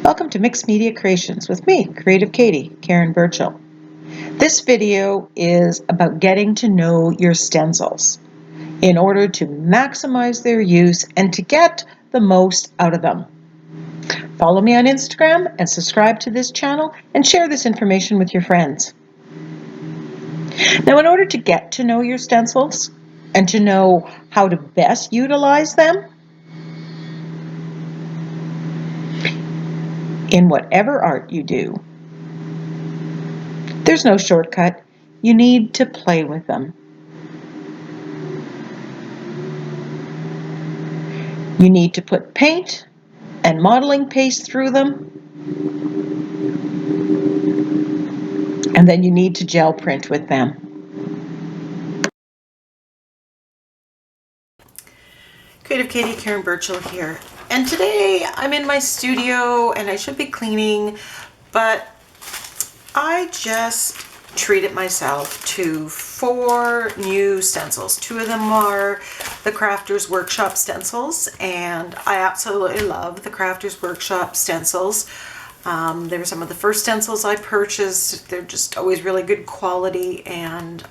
Welcome to Mixed Media Creations with me, Creative Katie, Karen Burchill. This video is about getting to know your stencils in order to maximize their use and to get the most out of them. Follow me on Instagram and subscribe to this channel and share this information with your friends. Now, in order to get to know your stencils and to know how to best utilize them, in whatever art you do, there's no shortcut. You need to play with them. You need to put paint and modeling paste through them, and then you need to gel print with them. Creative Katie, Karen Burchill here. And today I'm in my studio and I should be cleaning, but I just treated myself to 4 new stencils. 2 of them are the Crafters Workshop stencils, and I absolutely love the Crafters Workshop stencils. They were some of the first stencils I purchased. They're just always really good quality, and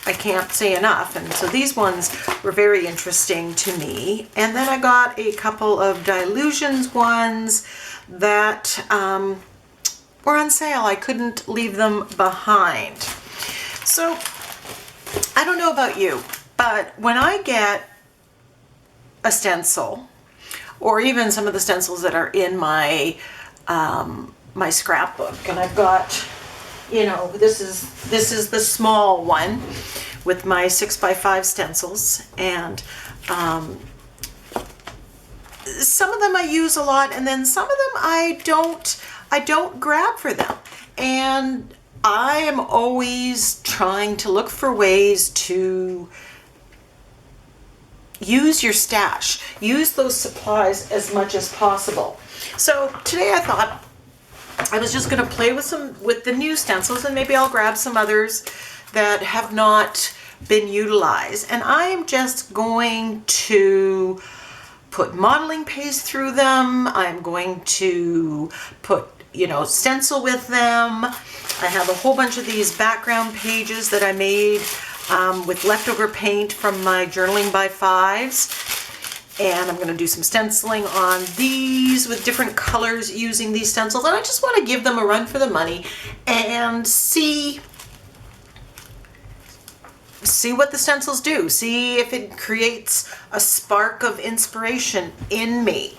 I can't say enough. And so these ones were very interesting to me. And then I got a couple of Dylusions ones that were on sale. I couldn't leave them behind. So I don't know about you, but when I get a stencil, or even some of the stencils that are in my my scrapbook, and I've got, you know, this is the small one with my 6x5 stencils, and some of them I use a lot, and then some of them I don't grab for them. And I am always trying to look for ways to use your stash, use those supplies as much as possible. So today I thought I was just going to play with the new stencils, and maybe I'll grab some others that have not been utilized. And I'm just going to put modeling paste through them. I'm going to put, you know, stencil with them. I have a whole bunch of these background pages that I made with leftover paint from my journaling by 5s. And I'm going to do some stenciling on these with different colors using these stencils. And I just want to give them a run for the money and see what the stencils do. See if it creates a spark of inspiration in me.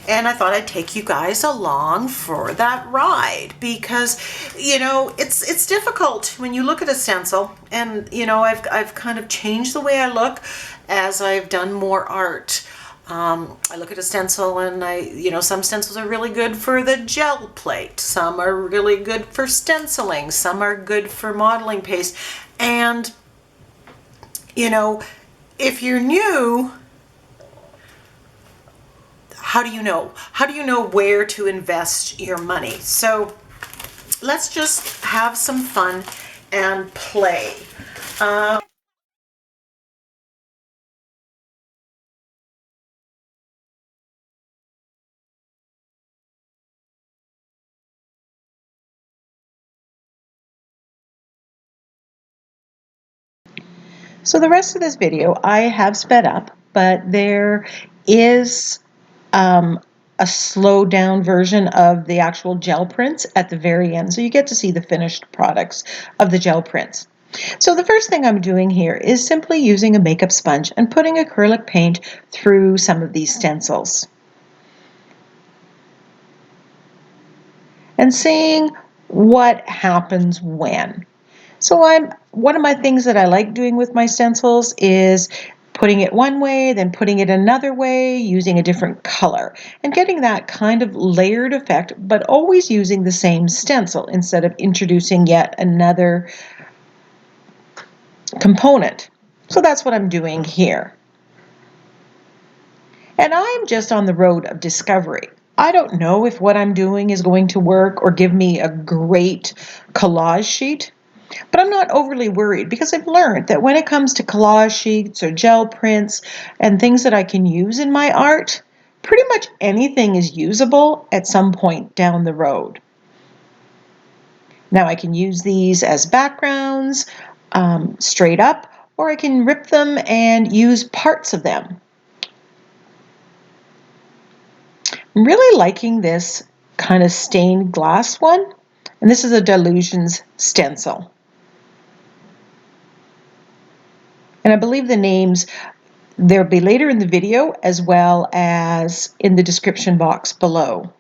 And I thought I'd take you guys along for that ride, because, you know, it's difficult when you look at a stencil. And, you know, I've kind of changed the way I look as I've done more art. I look at a stencil and you know, some stencils are really good for the gel plate. Some are really good for stenciling. Some are good for modeling paste. And, you know, if you're new, how do you know? How do you know where to invest your money? So let's just have some fun and play. So the rest of this video I have sped up, but there is a slowed down version of the actual gel prints at the very end. So you get to see the finished products of the gel prints. So the first thing I'm doing here is simply using a makeup sponge and putting acrylic paint through some of these stencils and seeing what happens when. So one of my things that I like doing with my stencils is putting it one way, then putting it another way, using a different color, and getting that kind of layered effect, but always using the same stencil instead of introducing yet another component. So that's what I'm doing here. And I'm just on the road of discovery. I don't know if what I'm doing is going to work or give me a great collage sheet. But I'm not overly worried, because I've learned that when it comes to collage sheets or gel prints and things that I can use in my art, pretty much anything is usable at some point down the road. Now I can use these as backgrounds straight up, or I can rip them and use parts of them. I'm really liking this kind of stained glass one, and this is a Delusions stencil. And I believe the names, they'll be later in the video as well as in the description box below.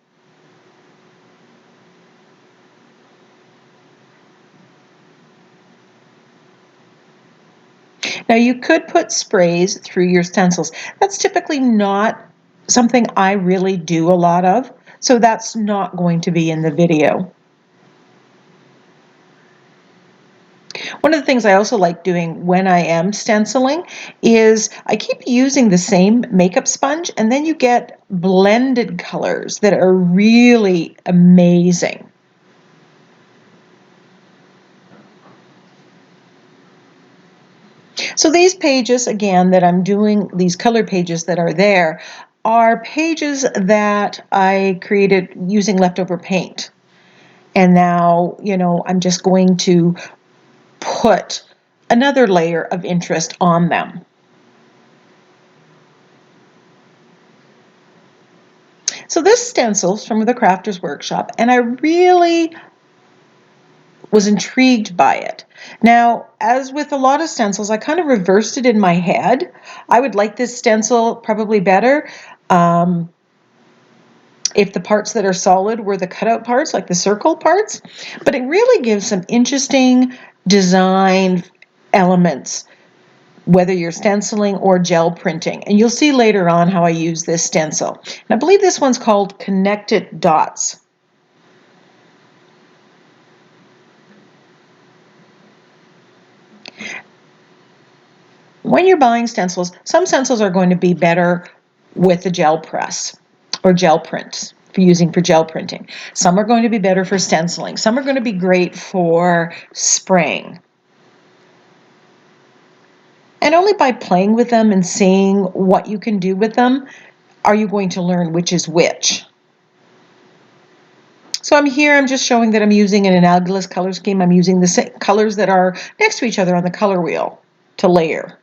Now you could put sprays through your stencils. That's typically not something I really do a lot of, so that's not going to be in the video. One of the things I also like doing when I am stenciling is I keep using the same makeup sponge, and then you get blended colors that are really amazing. So these pages, again, that I'm doing, these color pages that are there, are pages that I created using leftover paint. And now, I'm just going to put another layer of interest on them. So this stencil's from the Crafter's Workshop, and I really was intrigued by it. Now, as with a lot of stencils, I kind of reversed it in my head. I would like this stencil probably better if the parts that are solid were the cutout parts, like the circle parts, but it really gives some interesting design elements, whether you're stenciling or gel printing. And you'll see later on how I use this stencil. And I believe this one's called Connected Dots. When you're buying stencils, some stencils are going to be better with the gel press or gel print for using for gel printing. Some are going to be better for stenciling. Some are going to be great for spraying. And only by playing with them and seeing what you can do with them are you going to learn which is which. So I'm just showing that I'm using an analogous color scheme. I'm using the same colors that are next to each other on the color wheel to layer.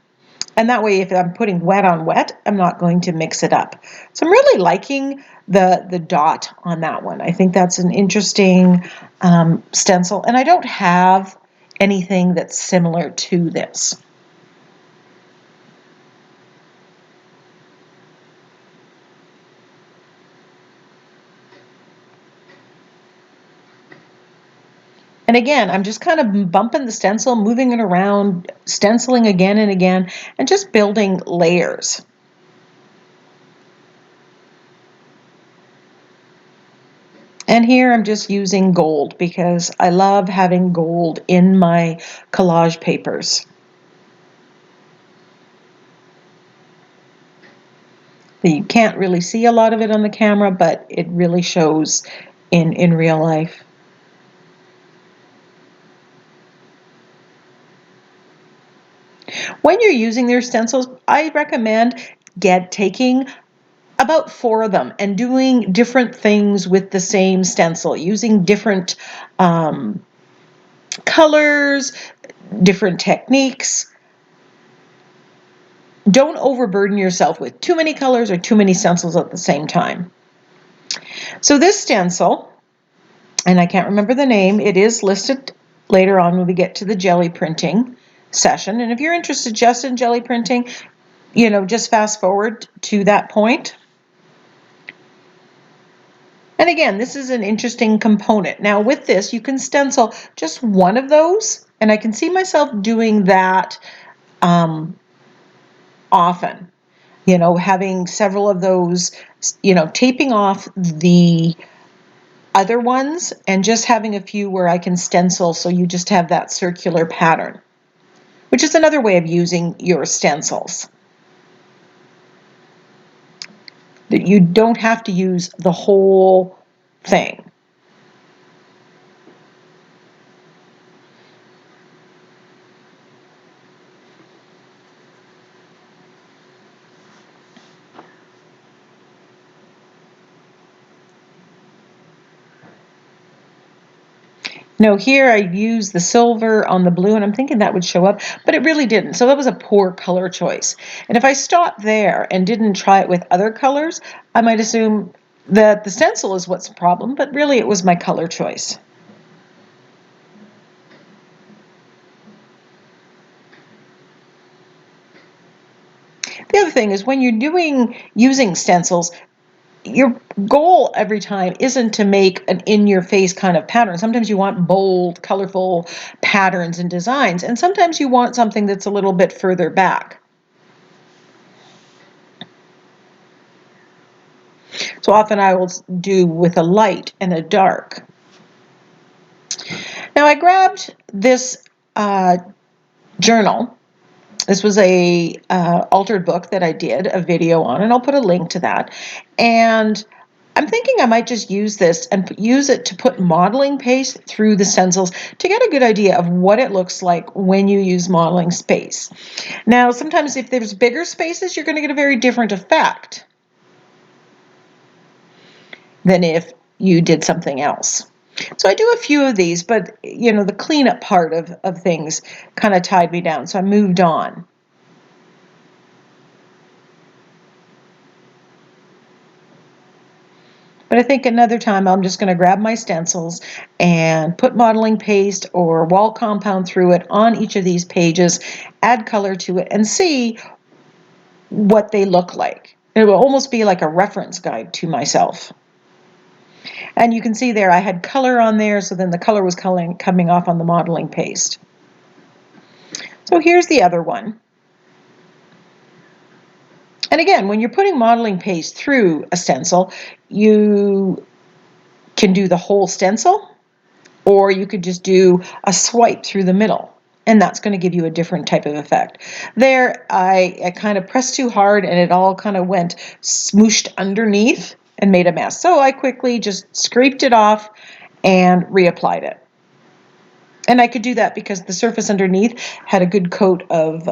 And that way, if I'm putting wet on wet, I'm not going to mix it up. So I'm really liking the dot on that one. I think that's an interesting stencil. And I don't have anything that's similar to this. And again, I'm just kind of bumping the stencil, moving it around, stenciling again and again, and just building layers. And here I'm just using gold because I love having gold in my collage papers. You can't really see a lot of it on the camera, but it really shows in real life. When you're using their stencils, I recommend taking about 4 of them and doing different things with the same stencil, using different colors, different techniques. Don't overburden yourself with too many colors or too many stencils at the same time. So this stencil, and I can't remember the name, it is listed later on when we get to the jelly printing session. And if you're interested just in jelly printing, just fast forward to that point. And again, this is an interesting component. Now with this, you can stencil just one of those, and I can see myself doing that often. Having several of those, taping off the other ones and just having a few where I can stencil so you just have that circular pattern, which is another way of using your stencils. That you don't have to use the whole thing. No, here I used the silver on the blue, and I'm thinking that would show up, but it really didn't. So that was a poor color choice. And if I stopped there and didn't try it with other colors, I might assume that the stencil is what's the problem, but really it was my color choice. The other thing is when you're using stencils, your goal every time isn't to make an in-your-face kind of pattern. Sometimes you want bold, colorful patterns and designs, and sometimes you want something that's a little bit further back. So often I will do with a light and a dark. Now I grabbed this journal. This was a altered book that I did a video on, and I'll put a link to that. And I'm thinking I might just use this and use it to put modeling paste through the stencils to get a good idea of what it looks like when you use modeling space. Now, sometimes if there's bigger spaces, you're going to get a very different effect than if you did something else. So I do a few of these, but you know, the cleanup part of things kind of tied me down, so I moved on. But I think another time I'm just going to grab my stencils and put modeling paste or wall compound through it on each of these pages, add color to it, and see what they look like. It will almost be like a reference guide to myself. And you can see there I had color on there, so then the color was coming off on the modeling paste. So here's the other one. And again, when you're putting modeling paste through a stencil, you can do the whole stencil, or you could just do a swipe through the middle, and that's going to give you a different type of effect. There, I kind of pressed too hard, and it all kind of went smooshed underneath and made a mess. So I quickly just scraped it off and reapplied it. And I could do that because the surface underneath had a good coat of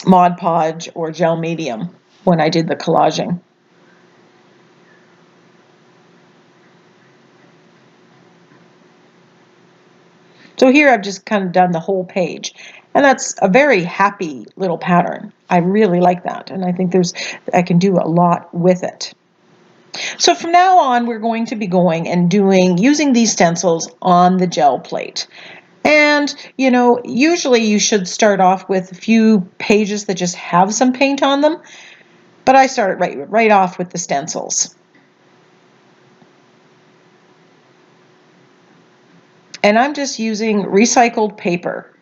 Mod Podge or gel medium when I did the collaging. So here I've just kind of done the whole page, and that's a very happy little pattern. I really like that, and I think I can do a lot with it. So from now on, we're going to be going and using these stencils on the gel plate. And, you know, usually you should start off with a few pages that just have some paint on them, but I started right off with the stencils. And I'm just using recycled paper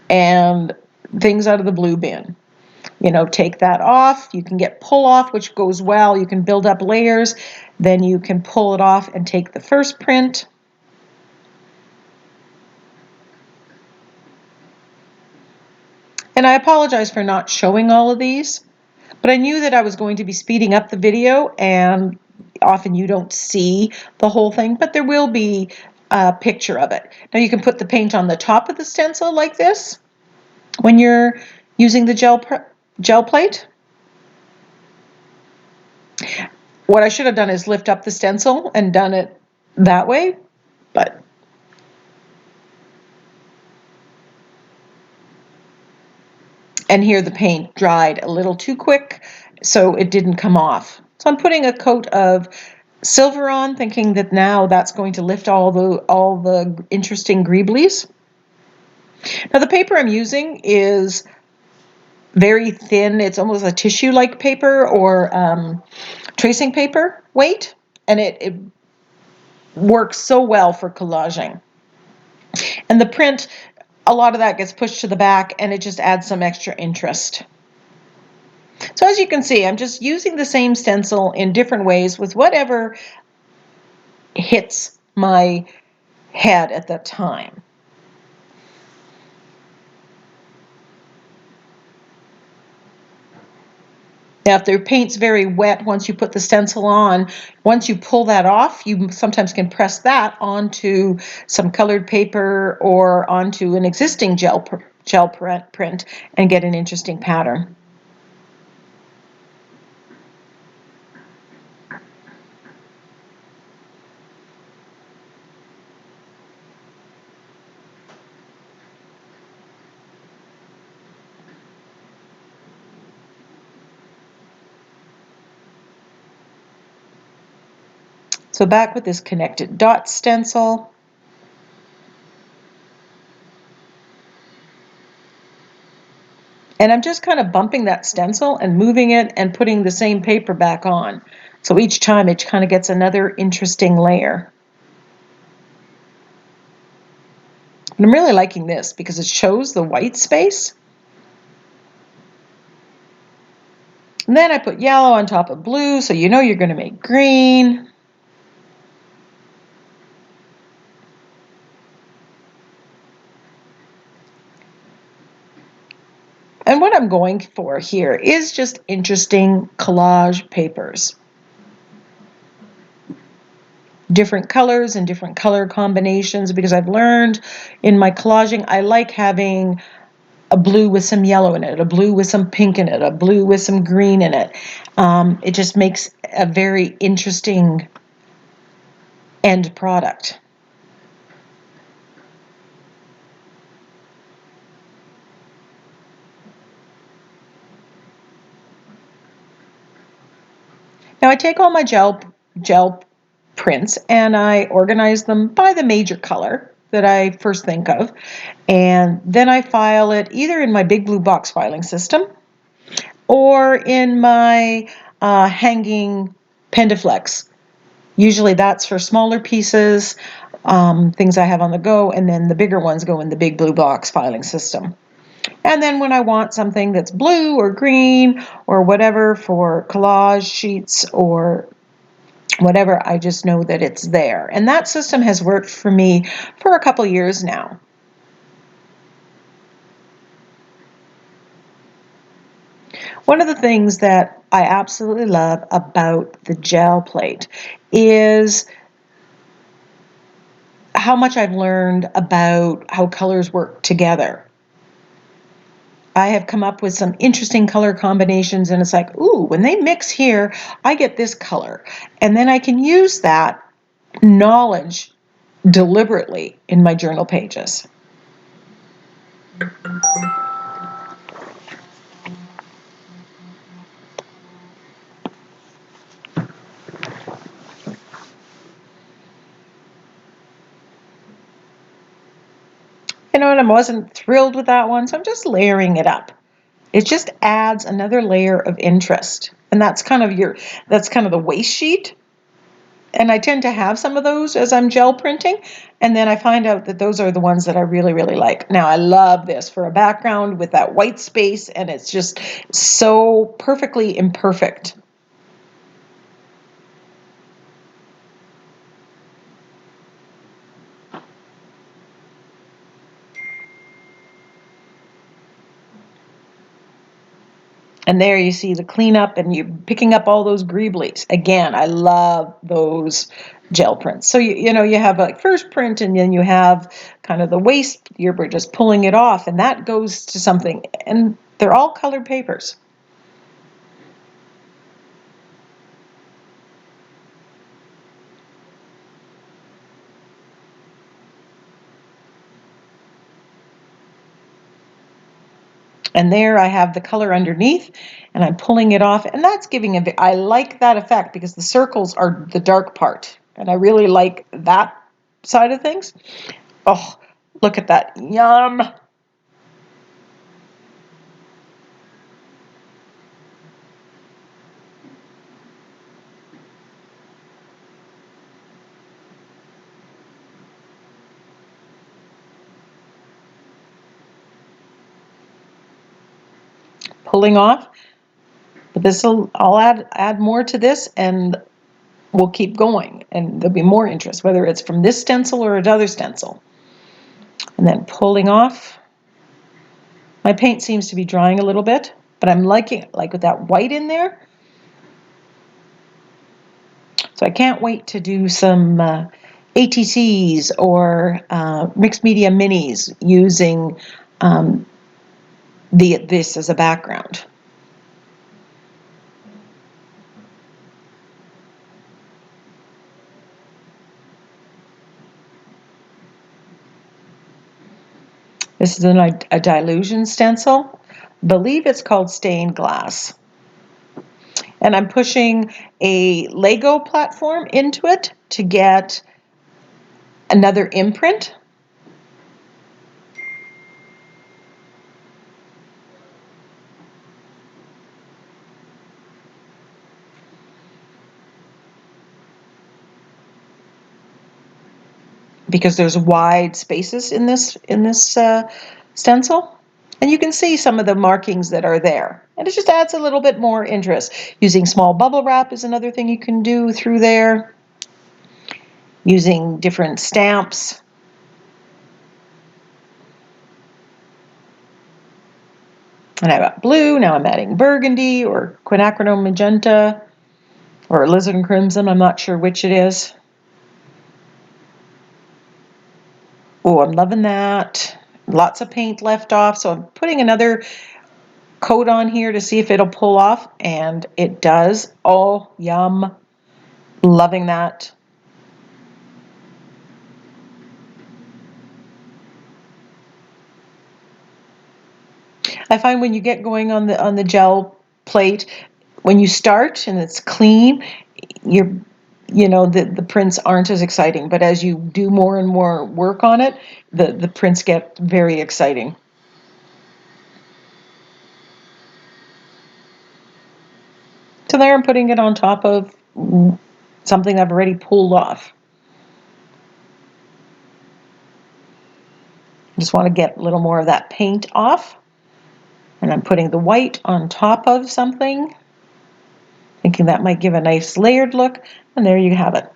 and things out of the blue bin. You know, take that off. You can get pull off, which goes well. You can build up layers. Then you can pull it off and take the first print. And I apologize for not showing all of these, but I knew that I was going to be speeding up the video, and often you don't see the whole thing, but there will be a picture of it. Now you can put the paint on the top of the stencil like this when you're using the gel plate. What I should have done is lift up the stencil and done it that way, but and here the paint dried a little too quick, so it didn't come off. So I'm putting a coat of silver on, thinking that now that's going to lift all the interesting greeblies. Now the paper I'm using is very thin. It's almost a tissue-like paper or tracing paper weight, and it works so well for collaging. And the print, a lot of that gets pushed to the back, and it just adds some extra interest. So as you can see, I'm just using the same stencil in different ways with whatever hits my head at that time. Now, if the paint's very wet, once you put the stencil on, once you pull that off, you sometimes can press that onto some colored paper or onto an existing gel print and get an interesting pattern. So back with this connected dot stencil. And I'm just kind of bumping that stencil and moving it and putting the same paper back on. So each time it kind of gets another interesting layer. And I'm really liking this because it shows the white space. And then I put yellow on top of blue, so you know you're going to make green. And what I'm going for here is just interesting collage papers. Different colors and different color combinations, because I've learned in my collaging I like having a blue with some yellow in it, a blue with some pink in it, a blue with some green in it. It just makes a very interesting end product. Now I take all my gel prints and I organize them by the major color that I first think of, and then I file it either in my big blue box filing system or in my hanging Pendaflex. Usually that's for smaller pieces, things I have on the go, and then the bigger ones go in the big blue box filing system. And then when I want something that's blue or green or whatever for collage sheets or whatever, I just know that it's there. And that system has worked for me for a couple years now. One of the things that I absolutely love about the gel plate is how much I've learned about how colors work together. I have come up with some interesting color combinations, and it's like, ooh, when they mix here, I get this color. And then I can use that knowledge deliberately in my journal pages. You know, and I wasn't thrilled with that one, so I'm just layering it up. It just adds another layer of interest. And that's kind of the waste sheet. And I tend to have some of those as I'm gel printing, and then I find out that those are the ones that I really, really like. Now I love this for a background with that white space, and it's just so perfectly imperfect. And there you see the cleanup, and you're picking up all those greeblies. Again, I love those gel prints. So you know, you have like first print, and then you have kind of the waste. We're just pulling it off, and that goes to something. And they're all colored papers. And there I have the color underneath, and I'm pulling it off, and that's giving I like that effect because the circles are the dark part, and I really like that side of things. Oh, look at that. Yum. Pulling off. But I'll add more to this, and we'll keep going, and there'll be more interest, whether it's from this stencil or another stencil. And then pulling off. My paint seems to be drying a little bit, but I'm liking it, like with that white in there. So I can't wait to do some ATCs or mixed media minis using this as a background. This is a dilution stencil. I believe it's called stained glass. And I'm pushing a Lego platform into it to get another imprint. Because there's wide spaces in this stencil. And you can see some of the markings that are there. And it just adds a little bit more interest. Using small bubble wrap is another thing you can do through there. Using different stamps. And I've got blue, now I'm adding burgundy or quinacridone magenta or alizarin crimson, I'm not sure which it is. Oh, I'm loving that. Lots of paint left off, so I'm putting another coat on here to see if it'll pull off, and it does. Oh, yum. Loving that. I find when you get going on the gel plate, when you start and it's clean, the prints aren't as exciting, but as you do more and more work on it, the prints get very exciting. So there I'm putting it on top of something I've already pulled off. Just want to get a little more of that paint off. And I'm putting the white on top of something, thinking that might give a nice layered look, and there you have it.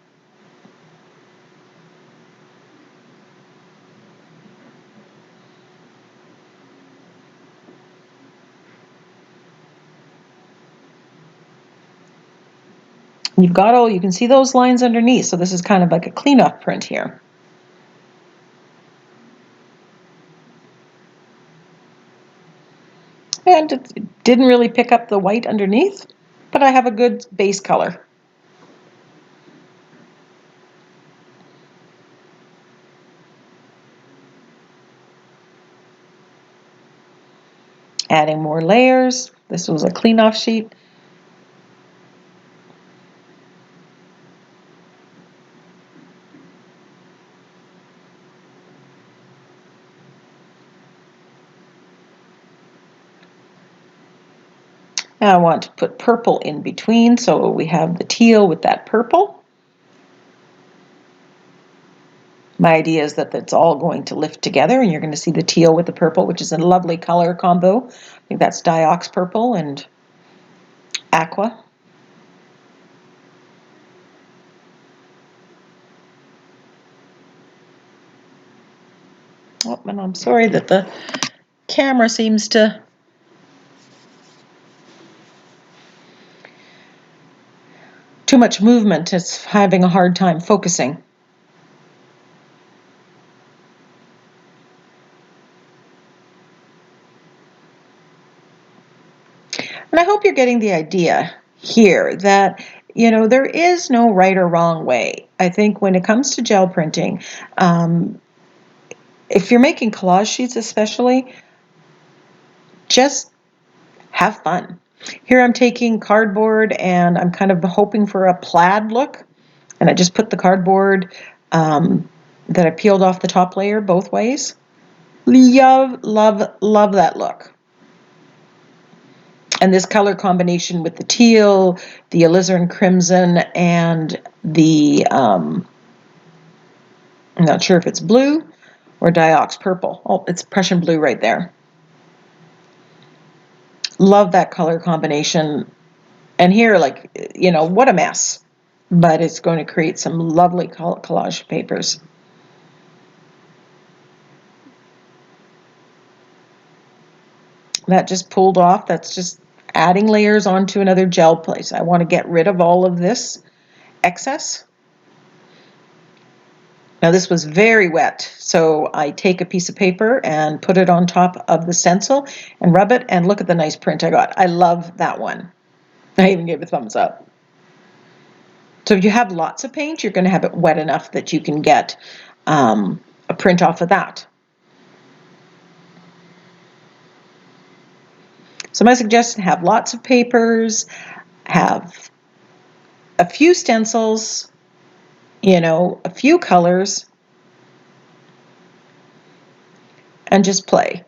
You can see those lines underneath, so this is kind of like a cleanup print here. And it didn't really pick up the white underneath, but I have a good base color. Adding more layers. This was a clean off sheet. Now I want to put purple in between, so we have the teal with that purple. My idea is that it's all going to lift together, and you're going to see the teal with the purple, which is a lovely color combo. I think that's Diox purple and aqua. Oh, and I'm sorry that the camera seems to too much movement. It's having a hard time focusing. And I hope you're getting the idea here that, there is no right or wrong way. I think when it comes to gel printing, if you're making collage sheets especially, just have fun. Here I'm taking cardboard and I'm kind of hoping for a plaid look. And I just put the cardboard that I peeled off the top layer both ways. Love, love, love that look. And this color combination with the teal, the alizarin crimson, and the, I'm not sure if it's blue or Diox purple. Oh, it's Prussian blue right there. Love that color combination. And here, what a mess. But it's going to create some lovely collage papers. That just pulled off. That's just adding layers onto another gel place. I want to get rid of all of this excess. Now this was very wet, so I take a piece of paper and put it on top of the stencil and rub it, and look at the nice print I got. I love that one. I even gave a thumbs up. So if you have lots of paint, you're going to have it wet enough that you can get a print off of that. So my suggestion, have lots of papers, have a few stencils, a few colors, and just play.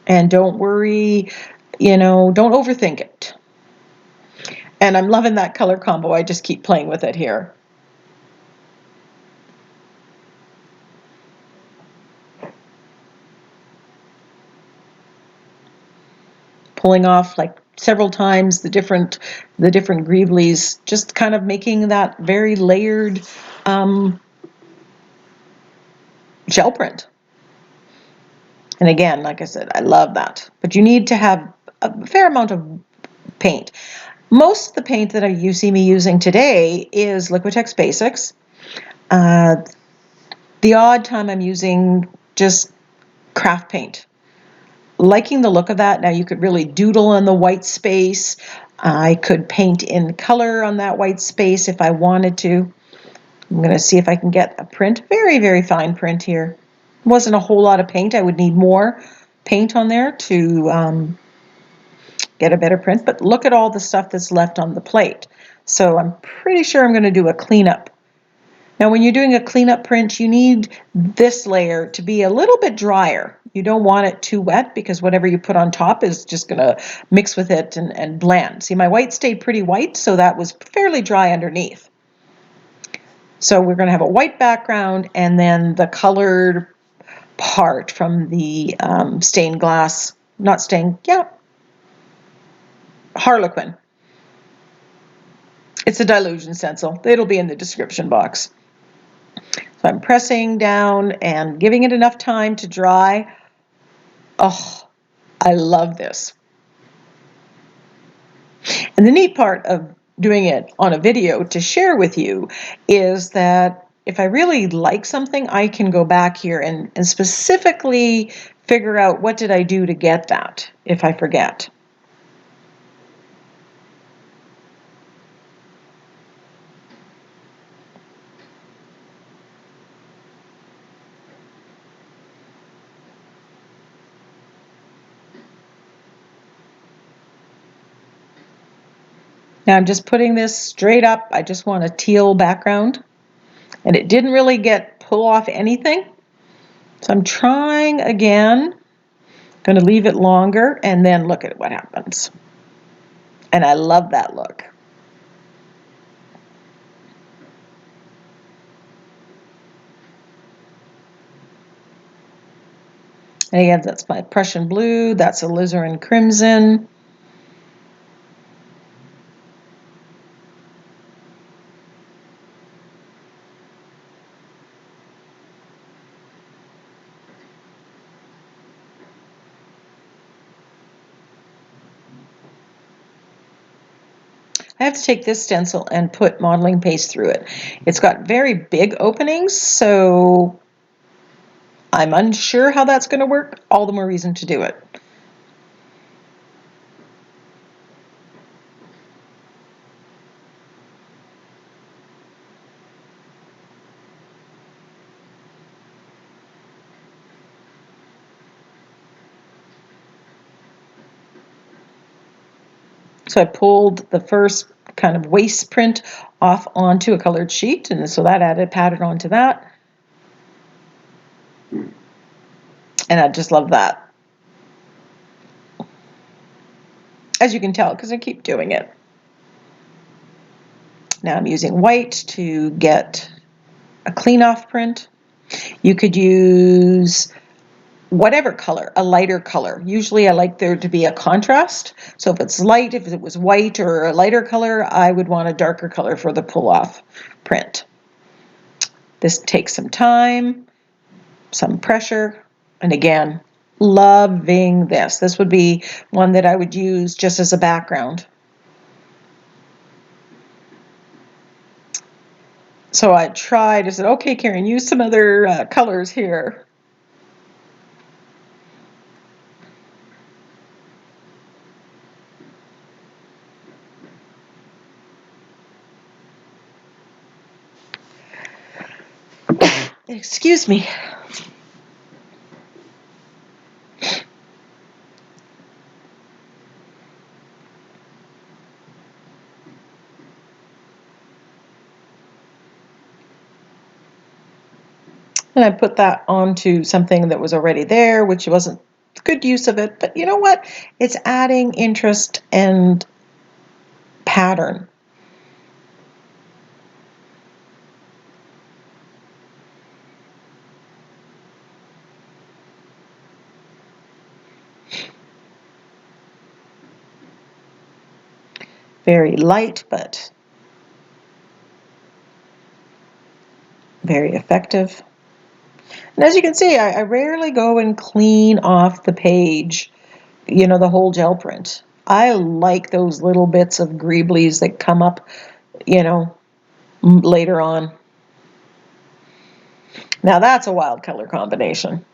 And don't worry, don't overthink it. And I'm loving that color combo. I just keep playing with it here. Pulling off like several times the different greeblies, just kind of making that very layered gel print. And again, like I said, I love that. But you need to have a fair amount of paint. Most of the paint that you see me using today is Liquitex Basics. The odd time I'm using just craft paint. Liking the look of that. Now you could really doodle on the white space. I could paint in color on that white space if I wanted to. I'm going to see if I can get a print. Very, very fine print here. Wasn't a whole lot of paint. I would need more paint on there to get a better print. But look at all the stuff that's left on the plate. So I'm pretty sure I'm going to do a cleanup. Now when you're doing a cleanup print, you need this layer to be a little bit drier. You don't want it too wet because whatever you put on top is just going to mix with it and blend. See, my white stayed pretty white, so that was fairly dry underneath. So we're going to have a white background and then the colored part from the stained glass, not stained, yeah, Harlequin. It's a dilution stencil. It'll be in the description box. So I'm pressing down and giving it enough time to dry. Oh, I love this. And the neat part of doing it on a video to share with you is that if I really like something, I can go back here and specifically figure out what did I do to get that if I forget. Now I'm just putting this straight up. I just want a teal background. And it didn't really pull off anything. So I'm trying again. Going to leave it longer and then look at what happens. And I love that look. And again, that's my Prussian blue. That's alizarin crimson. I have to take this stencil and put modeling paste through it. It's got very big openings, so I'm unsure how that's going to work. All the more reason to do it. So I pulled the first kind of waste print off onto a colored sheet, and so that added pattern onto that. And I just love that. As you can tell, because I keep doing it. Now I'm using white to get a clean off print. You could use whatever color, a lighter color. Usually I like there to be a contrast. So if it's light, if it was white or a lighter color, I would want a darker color for the pull off print. This takes some time, some pressure, and again, loving this. This would be one that I would use just as a background. So I tried, I said, okay, Karen, use some other colors here. Excuse me. And I put that onto something that was already there, which wasn't good use of it. But you know what? It's adding interest and pattern. Very light, but very effective. And as you can see, I rarely go and clean off the page, you know, the whole gel print. I like those little bits of greeblies that come up, you know, later on. Now that's a wild color combination.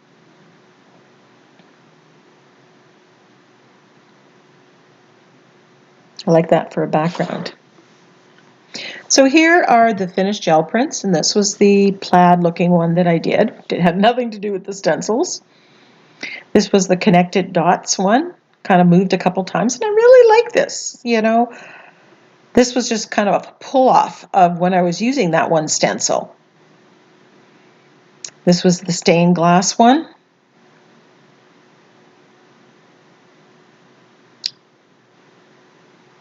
I like that for a background. So here are the finished gel prints, and this was the plaid looking one that I did. It had nothing to do with the stencils. This was the connected dots one, kind of moved a couple times, and I really like this, you know. This was just kind of a pull-off of when I was using that one stencil. This was the stained glass one.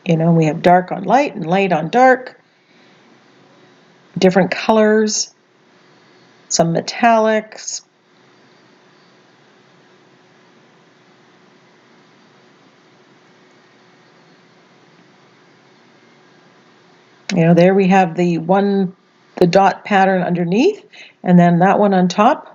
You know, we have dark on light and light on dark, different colors, some metallics. You know, there we have the dot pattern underneath, and then that one on top.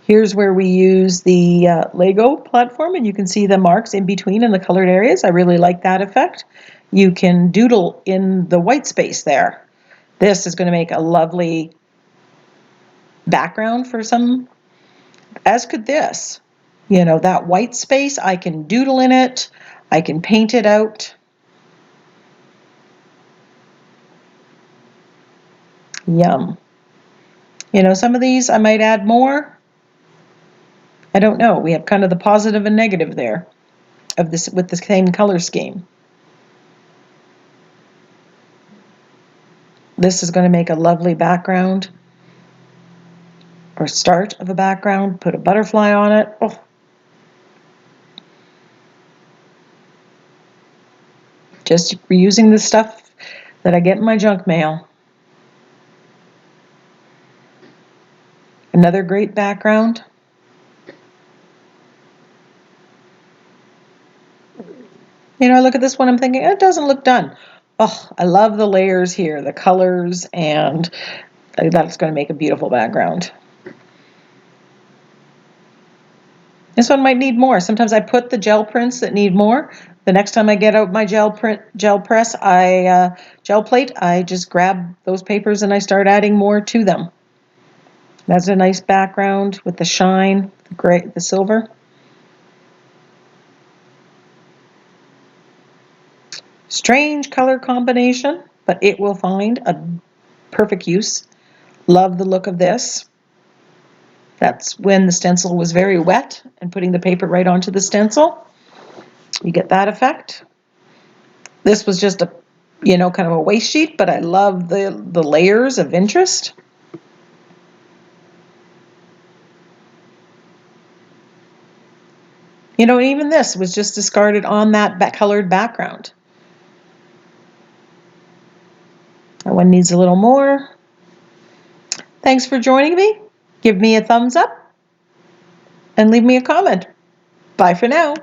Here's where we use the Lego platform, and you can see the marks in between in the colored areas. I really like that effect. You can doodle in the white space there. This is going to make a lovely background for some, as could this. You know, that white space, I can doodle in it. I can paint it out. Yum. You know, some of these I might add more. I don't know. We have kind of the positive and negative there of this with the same color scheme. This is going to make a lovely background or start of a background. Put a butterfly on it. Oh. Just reusing the stuff that I get in my junk mail. Another great background. You know, I look at this one, I'm thinking, it doesn't look done. Oh, I love the layers here, the colors, and that's going to make a beautiful background. This one might need more. Sometimes I put the gel prints that need more. The next time I get out my gel plate, I just grab those papers and I start adding more to them. That's a nice background with the shine, the gray, the silver. Strange color combination, but it will find a perfect use. Love the look of this. That's when the stencil was very wet and putting the paper right onto the stencil. You get that effect. This was just a, you know, kind of a waste sheet, but I love the layers of interest. You know, even this was just discarded on that colored background. That one needs a little more. Thanks for joining me. Give me a thumbs up and leave me a comment. Bye for now.